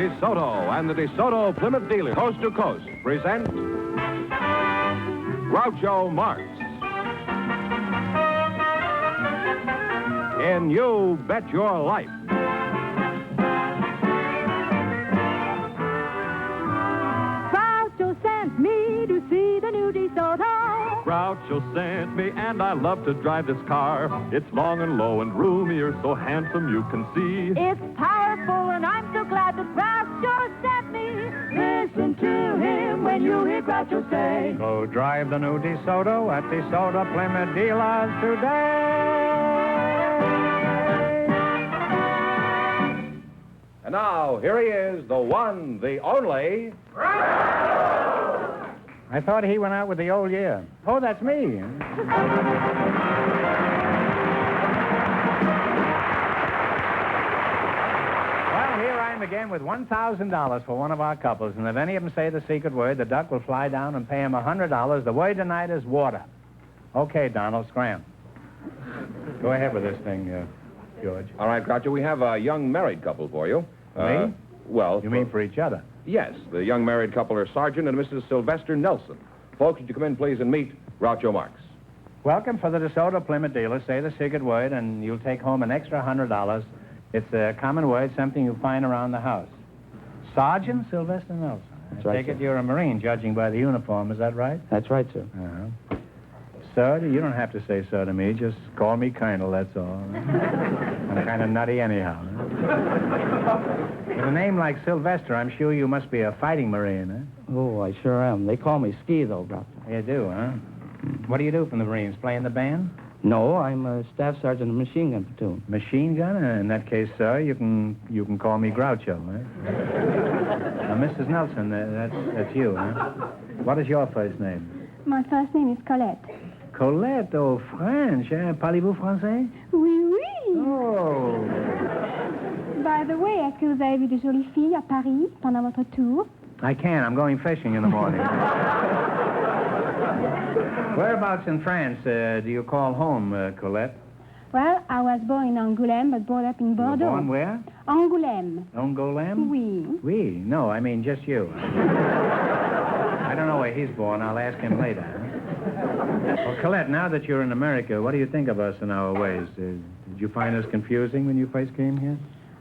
DeSoto and the DeSoto Plymouth dealer, coast to coast, present Groucho Marx in You Bet Your Life. Groucho sent me to see the new DeSoto. Groucho sent me, and I love to drive this car. It's long and low and roomier, so handsome you can see. It's powerful, and I'm so glad that Groucho sent me. Listen to him when you hear Groucho say, Go drive the new DeSoto at DeSoto Plymouth dealers today. And now, here he is, the one, the only... I thought he went out with the old year. Oh, that's me. Well, here I am again with $1,000 for one of our couples, and if any of them say the secret word, the duck will fly down and pay him $100. The word tonight is water. Okay, Donald, scram. Go ahead with this thing, George. All right, Groucho, we have a young married couple for you. Me? Well... You mean for each other? Yes, the young married couple are Sergeant and Mrs. Sylvester Nelson. Folks, would you come in, please, and meet Groucho Marx? Welcome for the DeSoto Plymouth dealer. Say the secret word, and you'll take home an extra $100. It's a common word, something you find around the house. Sergeant Sylvester Nelson. That's I right, take it sir. you're a Marine, judging by the uniform. Is that right? That's right, sir. Uh-huh. Sir, you don't have to say sir to me. Just call me Colonel, that's all. I'm kind of nutty anyhow. With a name like Sylvester, I'm sure you must be a fighting Marine, huh? Oh, I sure am. They call me Ski, though, Groucho. You do, huh? What do you do from the Marines? Play in the band? No, I'm a staff sergeant of machine gun platoon. Machine gun? In that case, sir, you can call me Groucho, huh? Now, Mrs. Nelson, that's you, huh? What is your first name? My first name is Colette. Colette, oh, French, hein? Parlez-vous français? Oui, oui. Oh. By the way, est-ce que vous avez vu de jolies filles à Paris pendant votre tour? I can. I'm going fishing in the morning. Whereabouts in France do you call home, Colette? Well, I was born in Angoulême, but brought up in You were Bordeaux. born where? Angoulême. Angoulême? Oui. Oui. No, I mean just you. I don't know where he's born. I'll ask him later. Well, Colette, now that you're in America, what do you think of us and our ways? Did you find us confusing when you first came here?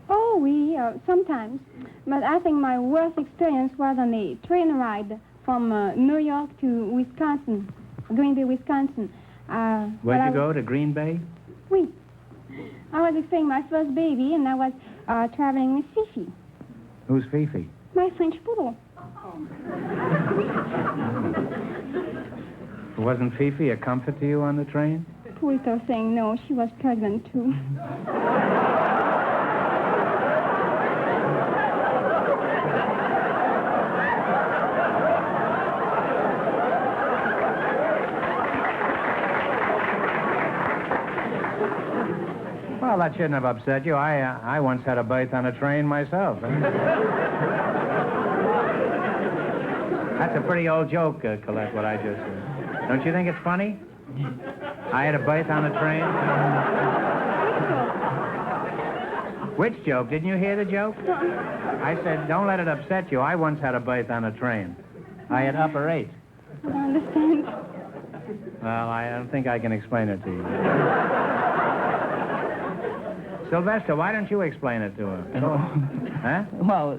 Oh, oui, sometimes. But I think my worst experience was on a train ride from New York to Wisconsin, Green Bay, Wisconsin. Where'd you go, to Green Bay? Oui. I was expecting my first baby, and I was traveling with Fifi, Who's Fifi? my French poodle. Wasn't Fifi a comfort to you on the train? Poulto saying no, she was pregnant too. Well, that shouldn't have upset you. I once had a berth on a train myself. That's a pretty old joke, Colette, what I just said. Don't you think it's funny? I had a berth on a train. Which joke? Didn't you hear the joke? I said, don't let it upset you. I once had a berth on a train. I had upper 8. I don't understand. Well, I don't think I can explain it to you. Sylvester, why don't you explain it to her? Huh? Well,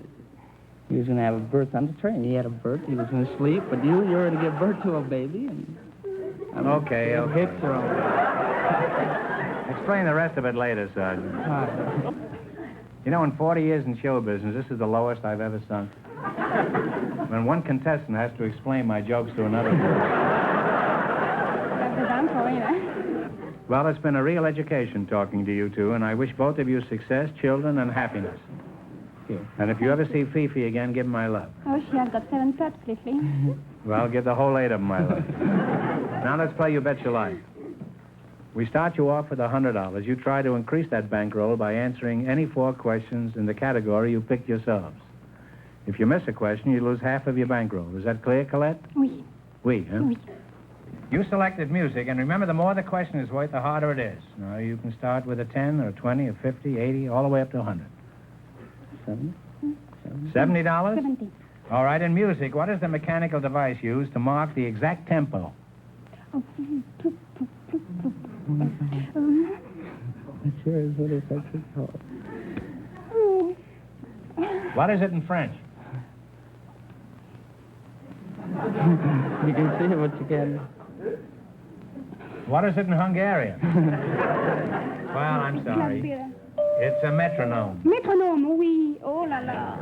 he was going to have a birth on the train. He had a birth. He was going to sleep, but you were going to give birth to a baby. And Okay. Hips are all... Explain the rest of it later, Sergeant. You know, in 40 years in show business, this is the lowest I've ever sunk. When one contestant has to explain my jokes to another. Well, it's been a real education talking to you two, and I wish both of you success, children, and happiness. And if you ever see Fifi again, give him my love. Oh, she has got 7 pets lately. Well, give the whole 8 of them my love. Now let's play You Bet Your Life. We start you off with $100. You try to increase that bankroll by answering any 4 questions in the category you picked yourselves. If you miss a question, you lose half of your bankroll. Is that clear, Colette? Oui. Oui, huh? Oui. You selected music, and remember, the more the question is worth, the harder it is. Now, you can start with a 10 or 20 or 50, 80, all the way up to 100. 7, $70? 70. All right, in music, what is the mechanical device used to mark the exact tempo? Oh, It sure is what it's actually called. What is it in French? You can see what you can. What is it in Hungarian? Well, I'm sorry. It's a metronome. Metronome, oui. Oh, la la.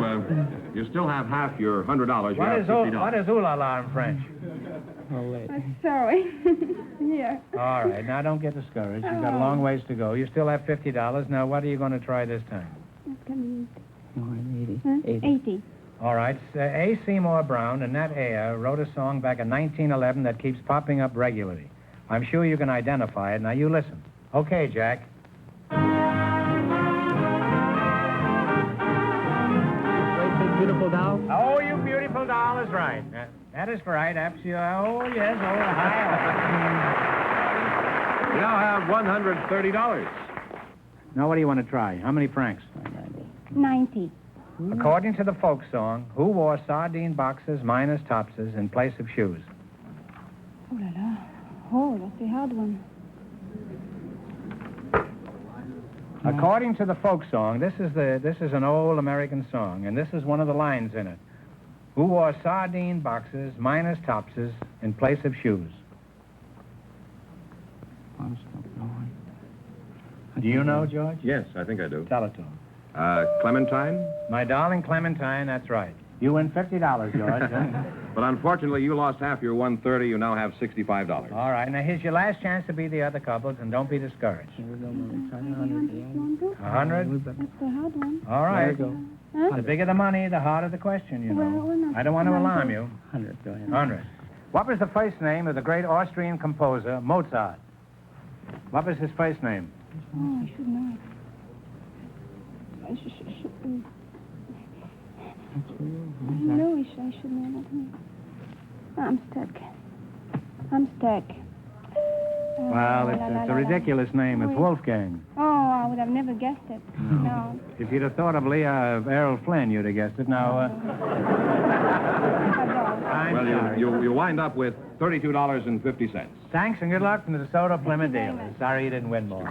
Well, you still have half your $100. You What have is, $50. what is ooh la la in French? Oh, wait. I'm sorry. Here. All right, now don't get discouraged. You've got a long ways to go. You still have $50. Now, what are you going to try this time? What can No, I'm 80. Huh? 80. All right, A. Seymour Brown and Nat Ayer wrote a song back in 1911 that keeps popping up regularly. I'm sure you can identify it. Now, you listen. Okay, Jack. Beautiful doll? Oh, you beautiful doll is right. That is right. Absolutely. Oh, yes. Oh, hi. You now have $130. Now, what do you want to try? How many francs? 90. According to the folk song, who wore sardine boxes minus topses in place of shoes? Oh, la la. Oh, that's a hard one. According to the folk song, this is an old American song, and this is one of the lines in it. Who wore sardine boxes minus topses in place of shoes? Do you know, George? Yes, I think I do. Tell it to him. Clementine? My darling Clementine, that's right. You win $50, George. But unfortunately, you lost half your $130. You now have $65. All right, now here's your last chance to be the other couples, and don't be discouraged. Here we go, Mary. Try 100. 100? That's a hard one. All right. There you go. Huh? The bigger the money, the harder the question, you know. Well, we're not- I don't want to alarm you. 100, go ahead. 100. What was the first name of the great Austrian composer, Mozart? What was his first name? Oh, I should know it. I should know I should know that. I'm stuck. Well, it's a ridiculous name. It's Wolfgang. Oh, I would have never guessed it. No. If you'd have thought of Errol Flynn, you'd have guessed it. Now, I'm Well, sorry. you wind up with $32.50. Thanks and good luck from the DeSoto Plymouth dealers. Sorry you didn't win more.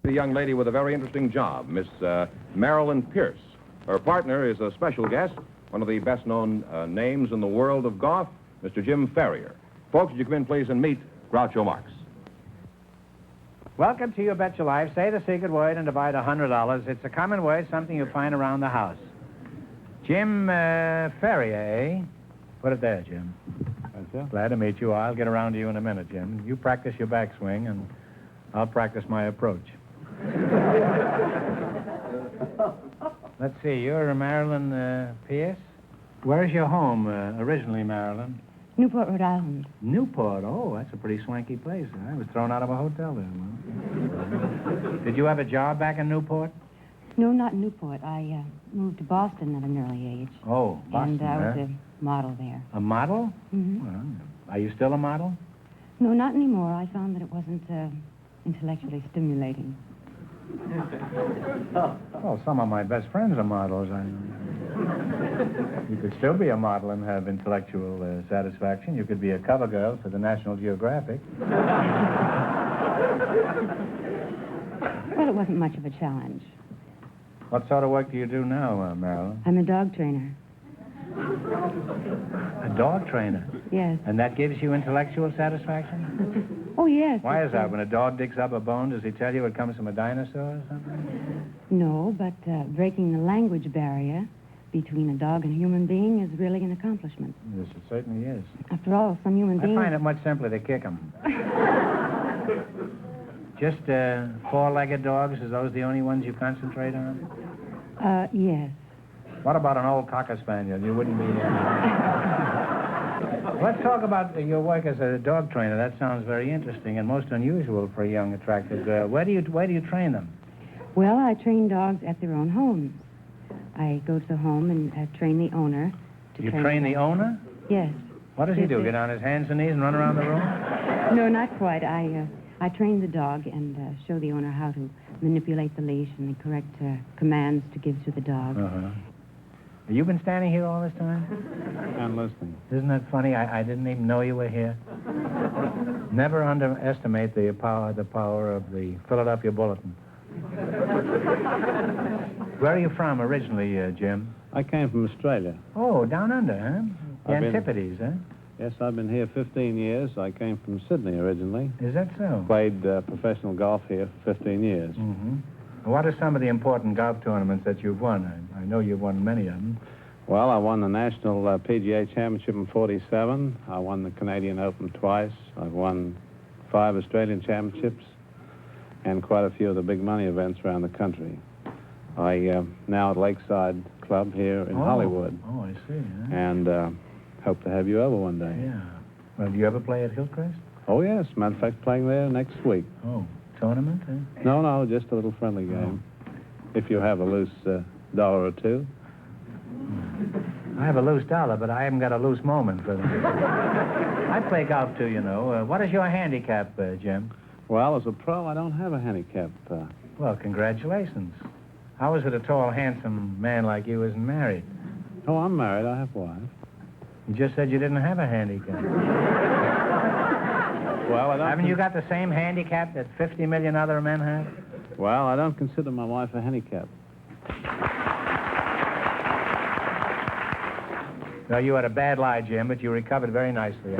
The young lady with a very interesting job, Miss Marilyn Pierce. Her partner is a special guest, one of the best-known names in the world of golf, Mr. Jim Ferrier. Folks, would you come in, please, and meet Groucho Marx. Welcome to You Bet Your Life. Say the secret word and divide $100. It's a common word, something you find around the house. Jim Ferrier, eh? Put it there, Jim. Glad to meet you. I'll get around to you in a minute, Jim. You practice your backswing, and I'll practice my approach. Let's see, you're Marilyn Pierce? Where's your home originally, Marilyn? Newport, Rhode Island. Newport. Oh, that's a pretty swanky place. I was thrown out of a hotel there. Well. Did you have a job back in Newport? No, not in Newport. I moved to Boston at an early age. Oh, Boston, And I was huh? a model there. A model? Mm-hmm. Well, are you still a model? No, not anymore. I found that it wasn't intellectually stimulating. Well, some of my best friends are models. You could still be a model and have intellectual satisfaction. You could be a cover girl for the National Geographic. Well, it wasn't much of a challenge. What sort of work do you do now, Marilyn? I'm a dog trainer. A dog trainer. Yes. And that gives you intellectual satisfaction? Oh, yes. Why it's, is that? When a dog digs up a bone, does he tell you it comes from a dinosaur or something? No, but breaking the language barrier between a dog and a human being is really an accomplishment. Yes, it certainly is. After all, some human I beings... find it much simpler to kick them. Just four-legged dogs, is those the only ones you concentrate on? Yes. What about an old cocker spaniel? You wouldn't be... Let's talk about your work as a dog trainer. That sounds very interesting and most unusual for a young, attractive girl. Where do you train them? Well, I train dogs at their own homes. I go to the home and train the owner. You train the owner? Yes. What does he do, get on his hands and knees and run around the room? No, not quite. I train the dog and show the owner how to manipulate the leash and the correct commands to give to the dog. Uh-huh. You been standing here all this time? I'm listening. Isn't that funny? I didn't even know you were here. Never underestimate the power of the Philadelphia Bulletin. Where are you from originally, Jim? I came from Australia. Oh, down under, huh? The I've been- Antipodes, huh? Yes, I've been here 15 years. I came from Sydney originally. Is that so? Played professional golf here for 15 years. Mm-hmm. What are some of the important golf tournaments that you've won? I know you've won many of them. Well, I won the National PGA Championship in 47. I won the Canadian Open twice. I've won 5 Australian championships and quite a few of the big money events around the country. I now at Lakeside Club here in Hollywood. Oh, I see. Huh? And hope to have you over one day. Yeah. Well, do you ever play at Hillcrest? Oh, yes. Matter of fact, playing there next week. Oh, tournament, huh? No, just a little friendly game. If you have a loose dollar or two. I have a loose dollar, but I haven't got a loose moment for them. I play golf, too, you know. What is your handicap, Jim? Well, as a pro, I don't have a handicap. Well, congratulations. How is it a tall, handsome man like you isn't married? Oh, I'm married. I have a wife. You just said you didn't have a handicap. Well, I don't... Haven't you got the same handicap that 50 million other men have? Well, I don't consider my wife a handicap. No, you had a bad lie, Jim, but you recovered very nicely.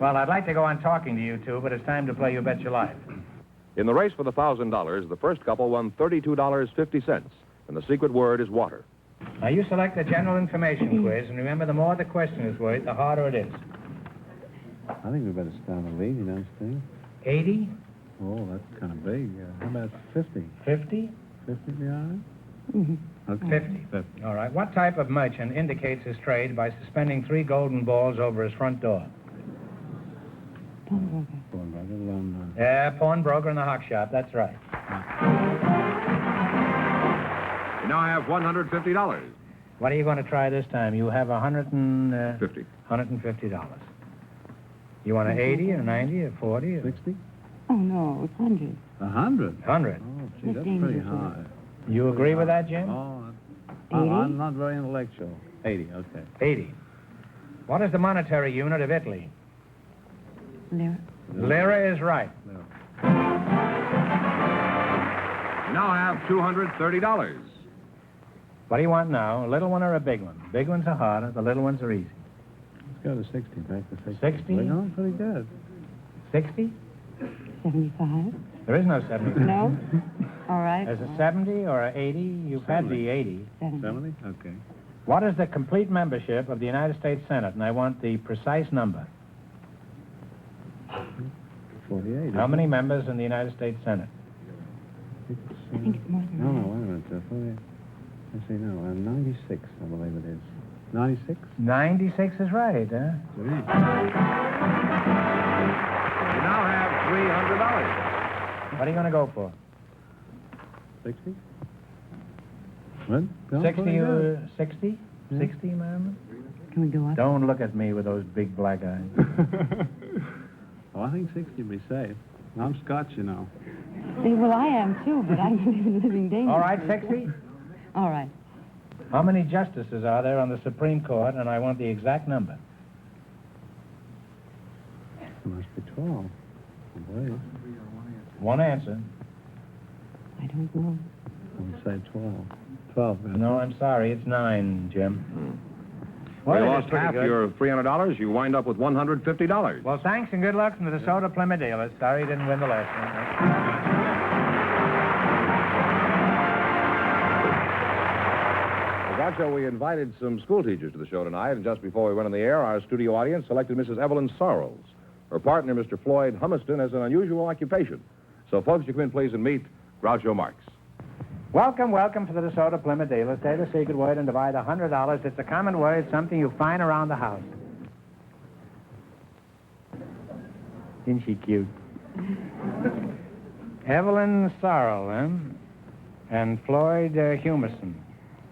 Well, I'd like to go on talking to you two, but it's time to play You Bet Your Life. In the race for the $1,000, the first couple won $32.50, and the secret word is water. Now, you select the general information quiz, and remember, the more the question is worth, the harder it is. I think we better start a lead, you know, Steve. 80? Oh, that's kind of big. How about 50? 50? 50 be all right? Mm-hmm. Okay. 50. All right. What type of merchant indicates his trade by suspending 3 golden balls over his front door? Pawnbroker. Yeah, pawnbroker in the hock shop. That's right. You now have $150. What are you going to try this time? You have $50. $150. You want an 80 or 90 or 40 or 60? Oh, no, it's 100. 100? 100? Oh, gee, That's that's pretty dangerous, isn't high. You agree with that, Jim? Oh, 80? I'm not very intellectual. 80, okay. 80. What is the monetary unit of Italy? Lira. Lira is right. You now have $230. What do you want now? A little one or a big one? Big ones are harder. The little ones are easy. Let's go to 60. Back to 60. 60? We're going pretty good. 60? 75. There is no 70. No? All right. There's a 70 or a 80. You've had the 80. 70. 70? Okay. What is the complete membership of the United States Senate? And I want the precise number. 48. How many members in the United States Senate? I think it's more than No, that. wait a minute. 48. Let's see, no, 96, I believe it is. 96? 96 is right, huh? You now have $300. What are you going to go for? 60? What? 60 or 60? 60, ma'am? Can we go up? Don't look at me with those big black eyes. Oh, I think 60 would be safe. I'm Scotch, you know. See, well, I am, too, but I believe in living dangerously. All right, 60? All right. How many justices are there on the Supreme Court? And I want the exact number. It must be 12. I believe. One answer. I don't know. I would say 12. 12. No, I'm sorry. It's 9, Jim. Well, you it is lost pretty half good. your $300. You wind up with $150. Well, thanks and good luck from the DeSoto Plymouth dealers. Sorry you didn't win the last one. Groucho, we invited some school teachers to the show tonight, and just before we went on the air, our studio audience selected Mrs. Evelyn Sorrells. Her partner, Mr. Floyd Humiston, has an unusual occupation. So, folks, you come in, please, and meet Groucho Marx. Welcome, welcome to the DeSoto Plymouth dealers. Say the secret word and divide $100. It's a common word, something you find around the house. Isn't she cute? Evelyn Sorrell, and Floyd Humiston.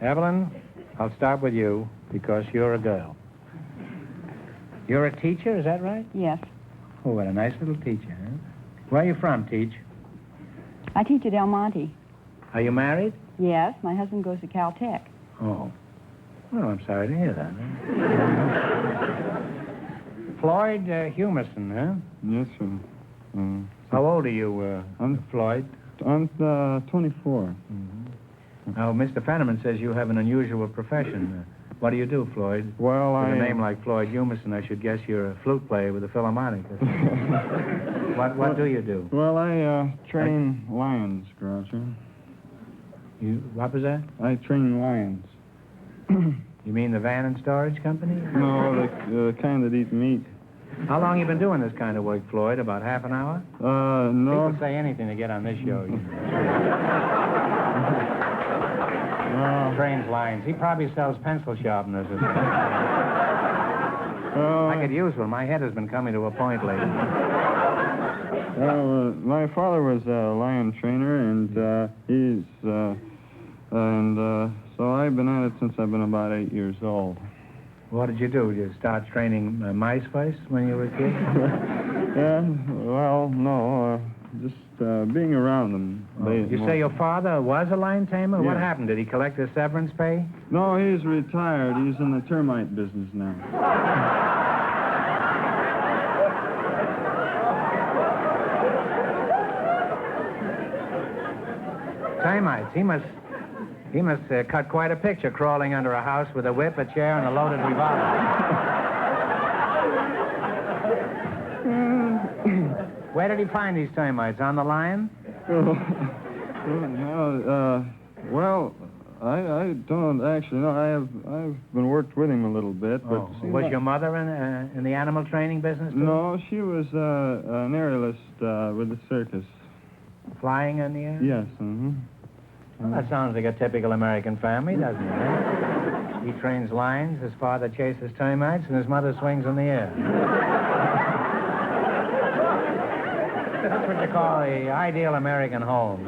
Evelyn, I'll start with you because you're a girl. You're a teacher, is that right? Yes. Oh, what a nice little teacher, huh? Where are you from, Teach? I teach at El Monte. Are you married? Yes, my husband goes to Caltech. Oh. Well, I'm sorry to hear that. Huh? Floyd Humerson, huh? Yes, sir. How old are you, Floyd? I'm 24. Now, Mr. Fenneman says you have an unusual profession. What do you do, Floyd? Well, With a name like Floyd Humerson, I should guess you're a flute player with a Philharmonic. What do you do? Well, I train lions, Groucho. What was that? I train lions. You mean the van and storage company? No, the kind that eat meat. How long you been doing this kind of work, Floyd? About half an hour? No. People say anything to get on this show. Trains lines. He probably sells pencil sharpeners or something. I could use one. My head has been coming to a point lately. Well, my father was a lion trainer, and so I've been at it since I've been about 8 years old. What did you do? Did you start training mice first when you were a kid? Yeah, well, no, just being around them. You say your father was a lion tamer? Yeah. What happened? Did he collect his severance pay? No, he's retired. He's in the termite business now. Termites. He must cut quite a picture crawling under a house with a whip, a chair, and a loaded revolver. Where did he find these termites? On the line? Well, I don't actually know. I've been worked with him a little bit, but was your mother in the animal training business? Too? No, she was an aerialist with the circus. Flying in the air? Yes. Well, that sounds like a typical American family, doesn't it? He trains lions, his father chases termites, and his mother swings in the air. That's what you call the ideal American home.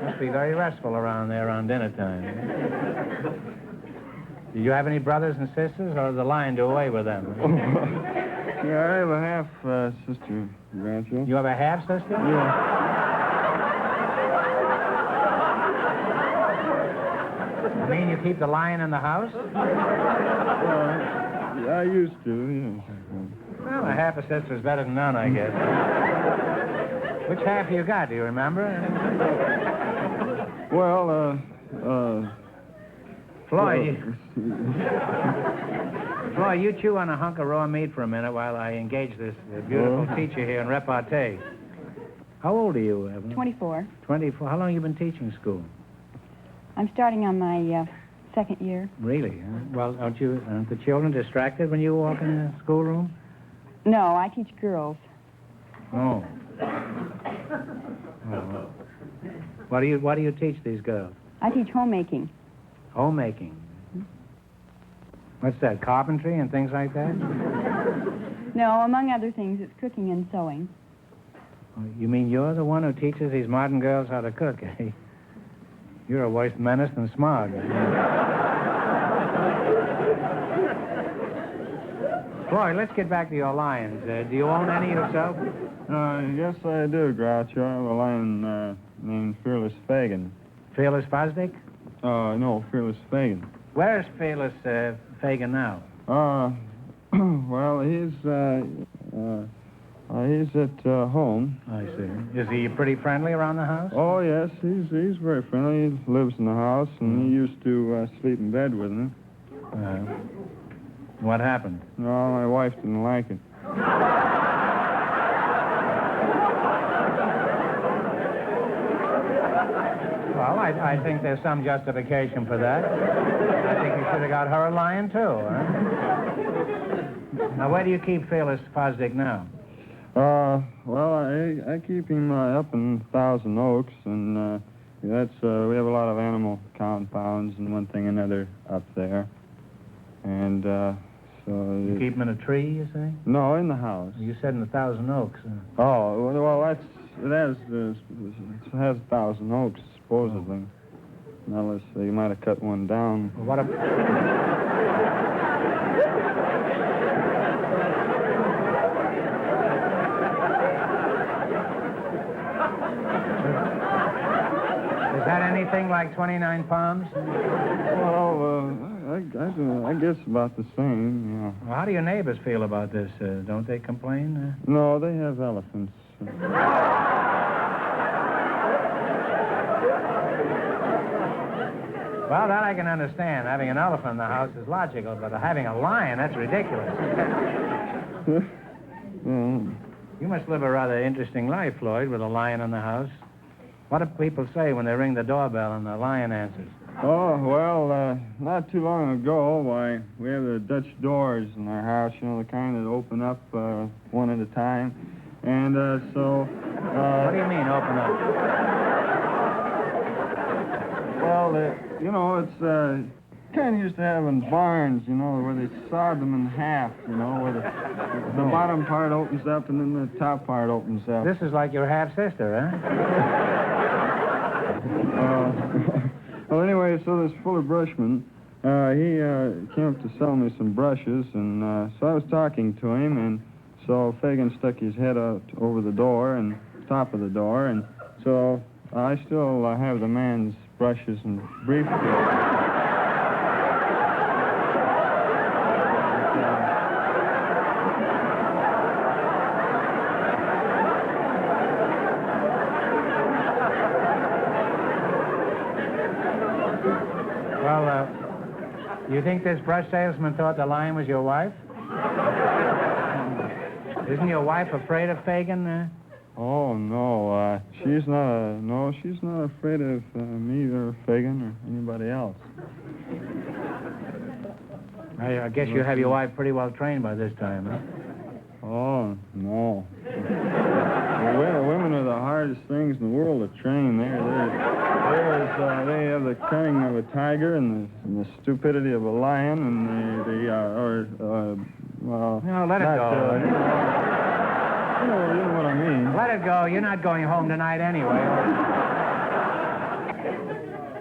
Must be very restful around there around dinner time. Did you have any brothers and sisters, or did the lion do away with them? Yeah, I have a half sister, Groucho. You have a half sister? Yeah. You mean you keep the lion in the house? I used to, yes. Well, a half a sister's better than none, I guess. Which half you got, do you remember? Well, Floyd, Floyd, you chew on a hunk of raw meat for a minute while I engage this beautiful teacher here in repartee. How old are you, Evelyn? 24. 24. How long have you been teaching school? I'm starting on my second year. Really? Huh? Well, aren't the children distracted when you walk in the schoolroom? No, I teach girls. Oh. What do you teach these girls? I teach homemaking. Homemaking. What's that, carpentry and things like that? No, among other things, it's cooking and sewing. You mean you're the one who teaches these modern girls how to cook, eh? You're a worse menace than smog. Floyd, let's get back to your lions. Do you own any yourself? Yes, I do, Groucho. I have a lion named Fearless Fagin. Fearless Fosdick? No, Fearless Fagin. Where's Fearless Fagin now? Well, he's at home. I see. Is he pretty friendly around the house? Oh, yes, he's very friendly. He lives in the house, and he used to sleep in bed with me. What happened? No, my wife didn't like it. Well, I think there's some justification for that. I think you should have got her a lion, too, huh? Now, where do you keep Fearless Fosdick now? Well, I keep him up in Thousand Oaks, and we have a lot of animal compounds and one thing another up there. And so... You keep him in a tree, you say? No, in the house. You said in the Thousand Oaks. Oh, well, it has 1,000 oaks, supposedly. unless you might have cut one down. Well, what a... Is that anything like 29 pounds? Well, I guess about the same, yeah. Well, how do your neighbors feel about this? Don't they complain? No, they have elephants. Well, that I can understand. Having an elephant in the house is logical, but having a lion, that's ridiculous. You must live a rather interesting life, Floyd, with a lion in the house. What do people say when they ring the doorbell and the lion answers? Oh, well, not too long ago, why, we have the Dutch doors in our house, you know, the kind that open up one at a time. And so... What do you mean, open up? Well, you know, it's kind of used to have in barns, you know, where they sawed them in half, you know, where the bottom part opens up and then the top part opens up. This is like your half-sister, huh? Well, anyway, so this Fuller Brushman, he came up to sell me some brushes, and so I was talking to him, and so Fagin stuck his head out over the door and top of the door, and so I still have the man's brushes and briefcase. Well, you think this brush salesman thought the lion was your wife? Isn't your wife afraid of Fagin? Oh, no, she's not afraid of me or Fagin or anybody else. I guess you have your wife pretty well trained by this time, huh? Oh, no. Women are the hardest things in the world to train. They have the cunning of a tiger and the stupidity of a lion, and well... No, let it go. You know what I mean. Let it go. You're not going home tonight anyway.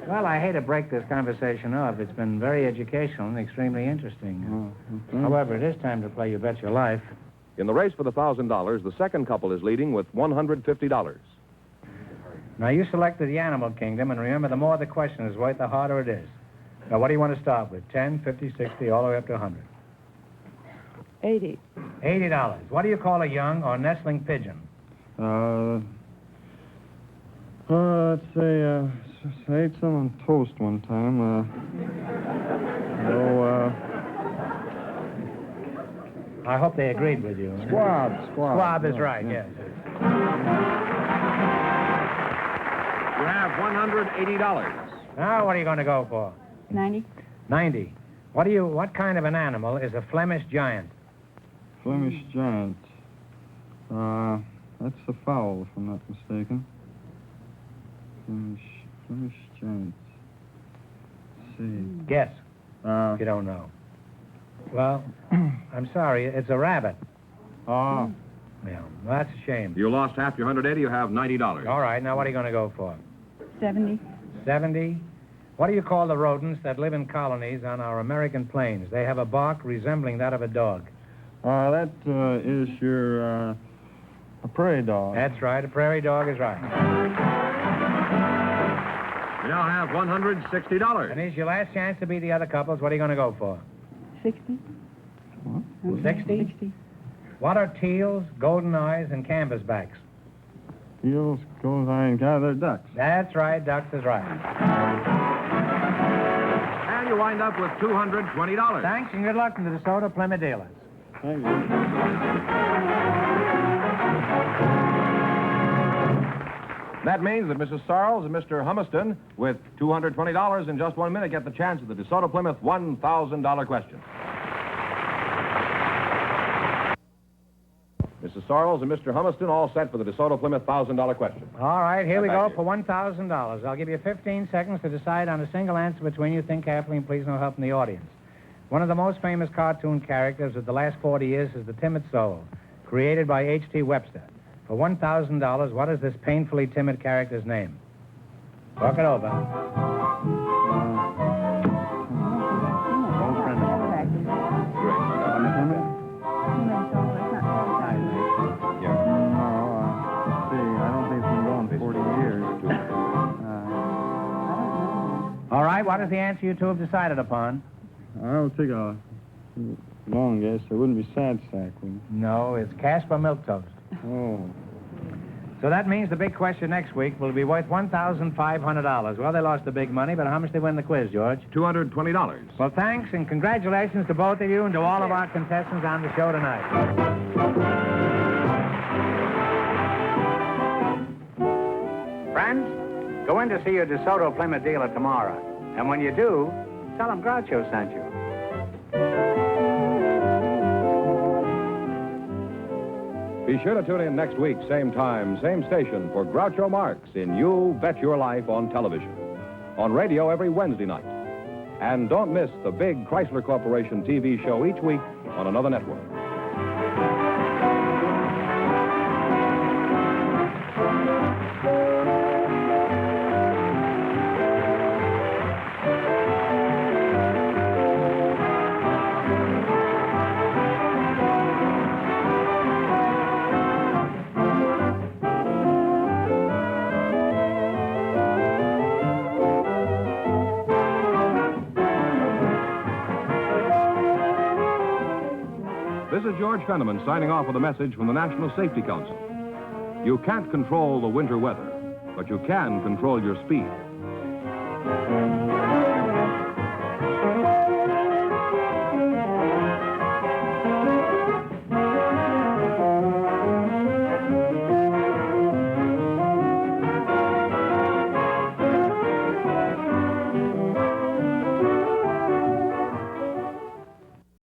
Well, I hate to break this conversation off. It's been very educational and extremely interesting. Okay. However, it is time to play You Bet Your Life. In the race for the $1,000, the second couple is leading with $150. Now, you selected the animal kingdom, and remember, the more the question is worth, the harder it is. Now, what do you want to start with? 10, 50, 60, all the way up to 100? 80. $80. What do you call a young or nestling pigeon? Let's say, I ate some on toast one time. I hope they agreed with you. Squab. Squab is right, yes. You have $180. Now, what are you going to go for? 90. 90. What kind of an animal is a Flemish giant? Flemish giant. That's a fowl, if I'm not mistaken. Flemish giant. Let's see. Guess. If you don't know. Well, I'm sorry, it's a rabbit. Oh. Yeah, well, that's a shame. You lost half your $180. You have $90. All right, now what are you going to go for? 70. 70. What do you call the rodents that live in colonies on our American plains? They have a bark resembling that of a dog. That is your, a prairie dog. That's right, a prairie dog is right. You now have $160. And here's your last chance to beat the other couples. What are you going to go for? 60. What? 60? 60. What are teals, golden eyes, and canvasbacks? Eels, goes iron, they're ducks. That's right, ducks is right. And you wind up with $220. Thanks, and good luck to the DeSoto Plymouth dealers. Thank you. That means that Mrs. Sarles and Mr. Humiston, with $220 in just 1 minute, get the chance at the DeSoto Plymouth $1,000 question. Mrs. Sarles and Mr. Humiston all set for the DeSoto Plymouth $1,000 question. All right, here we Back go here. for $1,000. I'll give you 15 seconds to decide on a single answer between you. Think carefully, and please no help from the audience. One of the most famous cartoon characters of the last 40 years is the Timid Soul, created by H.T. Webster. For $1,000, what is this painfully timid character's name? Talk it over. Old friend of mine. Great. I don't think it's been going 40 years. All right, what is the answer you two have decided upon? I'll take a long guess. It wouldn't be sad sack, would it? No, it's Casper Milk Toast. Oh. So that means the big question next week will be worth $1,500. Well, they lost the big money, but how much they win the quiz, George? $220. Well, thanks and congratulations to both of you and to all of our contestants on the show tonight. Friends, go in to see your DeSoto Plymouth dealer tomorrow. And when you do, tell him Groucho sent you. Be sure to tune in next week, same time, same station, for Groucho Marx in You Bet Your Life on television. On radio every Wednesday night. And don't miss the big Chrysler Corporation TV show each week on another network. This is George Fenneman signing off with a message from the National Safety Council. You can't control the winter weather, but you can control your speed.